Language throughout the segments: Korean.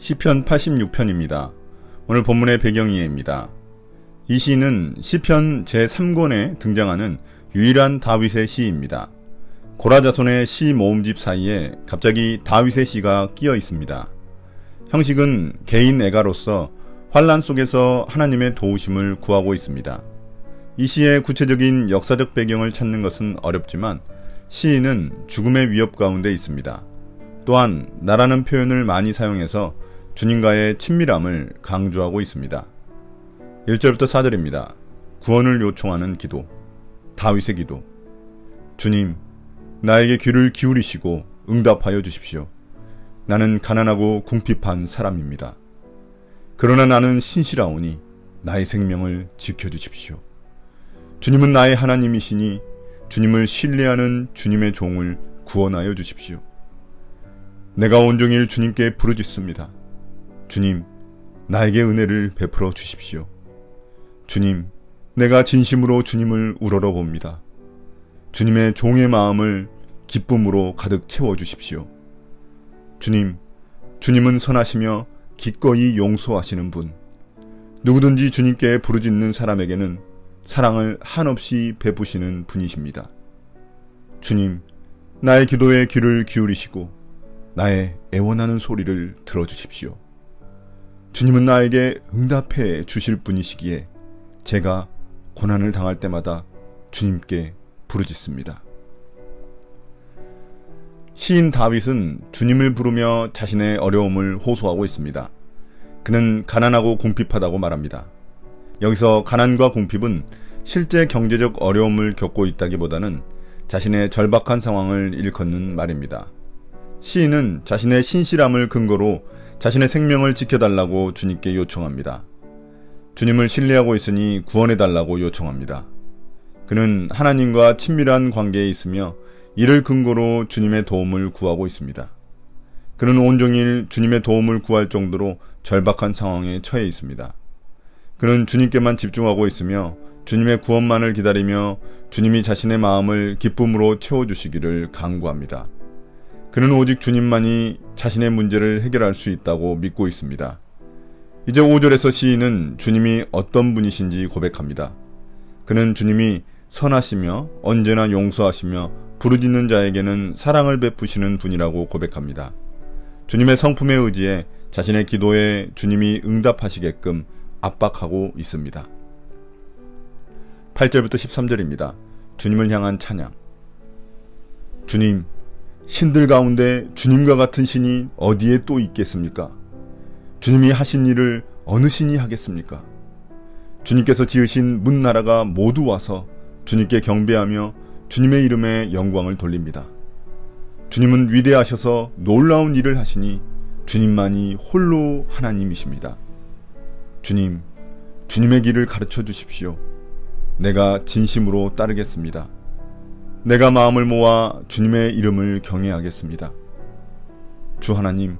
시편 86편입니다. 오늘 본문의 배경이해입니다. 이 시는 시편 제3권에 등장하는 유일한 다윗의 시입니다. 고라 자손의 시 모음집 사이에 갑자기 다윗의 시가 끼어 있습니다. 형식은 개인 애가로서 환난 속에서 하나님의 도우심을 구하고 있습니다. 이 시의 구체적인 역사적 배경을 찾는 것은 어렵지만 시인은 죽음의 위협 가운데 있습니다. 또한 나라는 표현을 많이 사용해서 주님과의 친밀함을 강조하고 있습니다. 1절부터 4절입니다. 구원을 요청하는 기도. 다윗의 기도. 주님, 나에게 귀를 기울이시고 응답하여 주십시오. 나는 가난하고 궁핍한 사람입니다. 그러나 나는 신실하오니 나의 생명을 지켜주십시오. 주님은 나의 하나님이시니 주님을 신뢰하는 주님의 종을 구원하여 주십시오. 내가 온종일 주님께 부르짖습니다. 주님, 나에게 은혜를 베풀어 주십시오. 주님, 내가 진심으로 주님을 우러러봅니다. 주님의 종의 마음을 기쁨으로 가득 채워주십시오. 주님, 주님은 선하시며 기꺼이 용서하시는 분. 누구든지 주님께 부르짖는 사람에게는 사랑을 한없이 베푸시는 분이십니다. 주님, 나의 기도에 귀를 기울이시고 나의 애원하는 소리를 들어주십시오. 주님은 나에게 응답해 주실 분이시기에 제가 고난을 당할 때마다 주님께 부르짖습니다. 시인 다윗은 주님을 부르며 자신의 어려움을 호소하고 있습니다. 그는 가난하고 궁핍하다고 말합니다. 여기서 가난과 궁핍은 실제 경제적 어려움을 겪고 있다기보다는 자신의 절박한 상황을 일컫는 말입니다. 시인은 자신의 신실함을 근거로 자신의 생명을 지켜달라고 주님께 요청합니다. 주님을 신뢰하고 있으니 구원해달라고 요청합니다. 그는 하나님과 친밀한 관계에 있으며 이를 근거로 주님의 도움을 구하고 있습니다. 그는 온종일 주님의 도움을 구할 정도로 절박한 상황에 처해 있습니다. 그는 주님께만 집중하고 있으며 주님의 구원만을 기다리며 주님이 자신의 마음을 기쁨으로 채워주시기를 간구합니다. 그는 오직 주님만이 자신의 문제를 해결할 수 있다고 믿고 있습니다. 이제 5절에서 시인은 주님이 어떤 분이신지 고백합니다. 그는 주님이 선하시며 언제나 용서하시며 부르짖는 자에게는 사랑을 베푸시는 분이라고 고백합니다. 주님의 성품에 의지해 자신의 기도에 주님이 응답하시게끔 압박하고 있습니다. 8절부터 13절입니다. 주님을 향한 찬양. 주님, 신들 가운데 주님과 같은 신이 어디에 또 있겠습니까? 주님이 하신 일을 어느 신이 하겠습니까? 주님께서 지으신 문나라가 모두 와서 주님께 경배하며 주님의 이름에 영광을 돌립니다. 주님은 위대하셔서 놀라운 일을 하시니 주님만이 홀로 하나님이십니다. 주님, 주님의 길을 가르쳐 주십시오. 내가 진심으로 따르겠습니다. 내가 마음을 모아 주님의 이름을 경외하겠습니다. 주 하나님,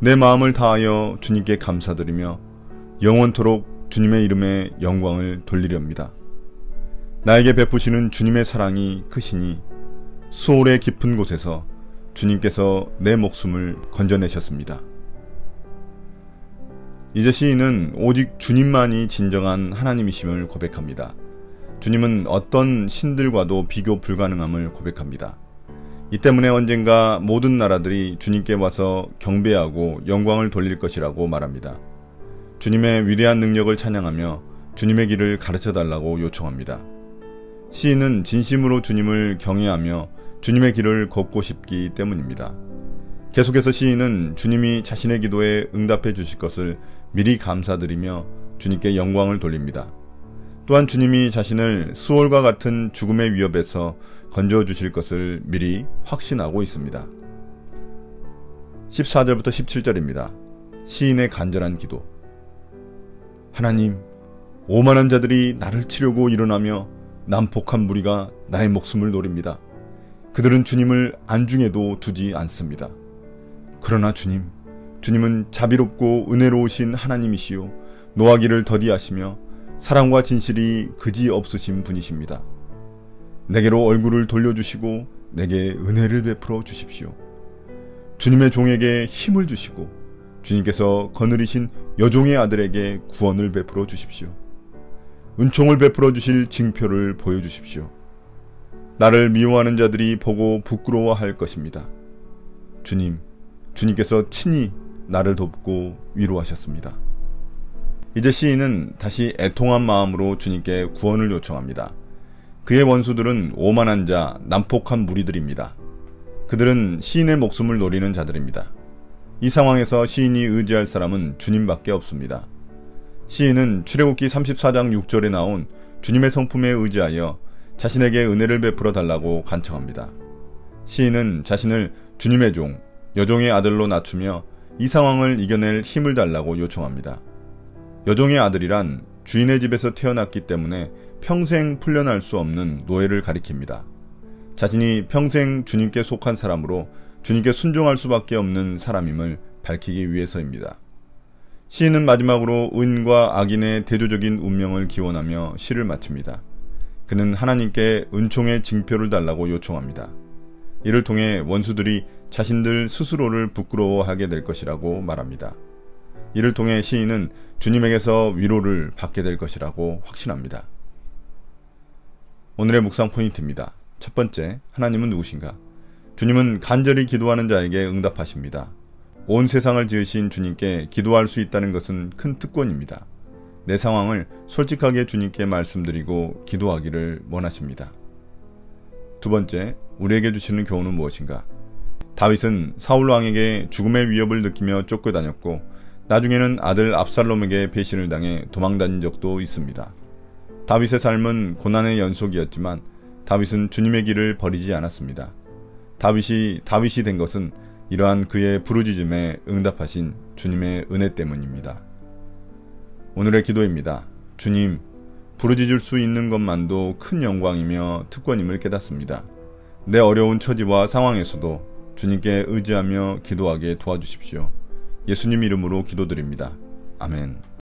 내 마음을 다하여 주님께 감사드리며 영원토록 주님의 이름에 영광을 돌리렵니다. 나에게 베푸시는 주님의 사랑이 크시니 수월의 깊은 곳에서 주님께서 내 목숨을 건져내셨습니다. 이제 시인은 오직 주님만이 진정한 하나님이심을 고백합니다. 주님은 어떤 신들과도 비교 불가능함을 고백합니다. 이 때문에 언젠가 모든 나라들이 주님께 와서 경배하고 영광을 돌릴 것이라고 말합니다. 주님의 위대한 능력을 찬양하며 주님의 길을 가르쳐달라고 요청합니다. 시인은 진심으로 주님을 경외하며 주님의 길을 걷고 싶기 때문입니다. 계속해서 시인은 주님이 자신의 기도에 응답해 주실 것을 미리 감사드리며 주님께 영광을 돌립니다. 또한 주님이 자신을 수월과 같은 죽음의 위협에서 건져주실 것을 미리 확신하고 있습니다. 14절부터 17절입니다. 시인의 간절한 기도. 하나님, 오만한 자들이 나를 치려고 일어나며 난폭한 무리가 나의 목숨을 노립니다. 그들은 주님을 안중에도 두지 않습니다. 그러나 주님은 자비롭고 은혜로우신 하나님이시요 노하기를 더디하시며 사랑과 진실이 그지없으신 분이십니다. 내게로 얼굴을 돌려주시고 내게 은혜를 베풀어 주십시오. 주님의 종에게 힘을 주시고 주님께서 거느리신 여종의 아들에게 구원을 베풀어 주십시오. 은총을 베풀어 주실 징표를 보여주십시오. 나를 미워하는 자들이 보고 부끄러워할 것입니다. 주님께서 친히 나를 돕고 위로하셨습니다. 이제 시인은 다시 애통한 마음으로 주님께 구원을 요청합니다. 그의 원수들은 오만한 자, 난폭한 무리들입니다. 그들은 시인의 목숨을 노리는 자들입니다. 이 상황에서 시인이 의지할 사람은 주님밖에 없습니다. 시인은 출애굽기 34장 6절에 나온 주님의 성품에 의지하여 자신에게 은혜를 베풀어 달라고 간청합니다. 시인은 자신을 주님의 종, 여종의 아들로 낮추며 이 상황을 이겨낼 힘을 달라고 요청합니다. 여종의 아들이란 주인의 집에서 태어났기 때문에 평생 풀려날 수 없는 노예를 가리킵니다. 자신이 평생 주님께 속한 사람으로 주님께 순종할 수밖에 없는 사람임을 밝히기 위해서입니다. 시인은 마지막으로 의인과 악인의 대조적인 운명을 기원하며 시를 마칩니다. 그는 하나님께 은총의 징표를 달라고 요청합니다. 이를 통해 원수들이 자신들 스스로를 부끄러워하게 될 것이라고 말합니다. 이를 통해 시인은 주님에게서 위로를 받게 될 것이라고 확신합니다. 오늘의 묵상 포인트입니다. 첫 번째, 하나님은 누구신가? 주님은 간절히 기도하는 자에게 응답하십니다. 온 세상을 지으신 주님께 기도할 수 있다는 것은 큰 특권입니다. 내 상황을 솔직하게 주님께 말씀드리고 기도하기를 원하십니다. 두 번째, 우리에게 주시는 교훈은 무엇인가? 다윗은 사울 왕에게 죽음의 위협을 느끼며 쫓겨다녔고 나중에는 아들 압살롬에게 배신을 당해 도망다닌 적도 있습니다. 다윗의 삶은 고난의 연속이었지만 다윗은 주님의 길을 버리지 않았습니다. 다윗이 된 것은 이러한 그의 부르짖음에 응답하신 주님의 은혜 때문입니다. 오늘의 기도입니다. 주님, 부르짖을 수 있는 것만도 큰 영광이며 특권임을 깨닫습니다. 내 어려운 처지와 상황에서도 주님께 의지하며 기도하게 도와주십시오. 예수님 이름으로 기도드립니다. 아멘.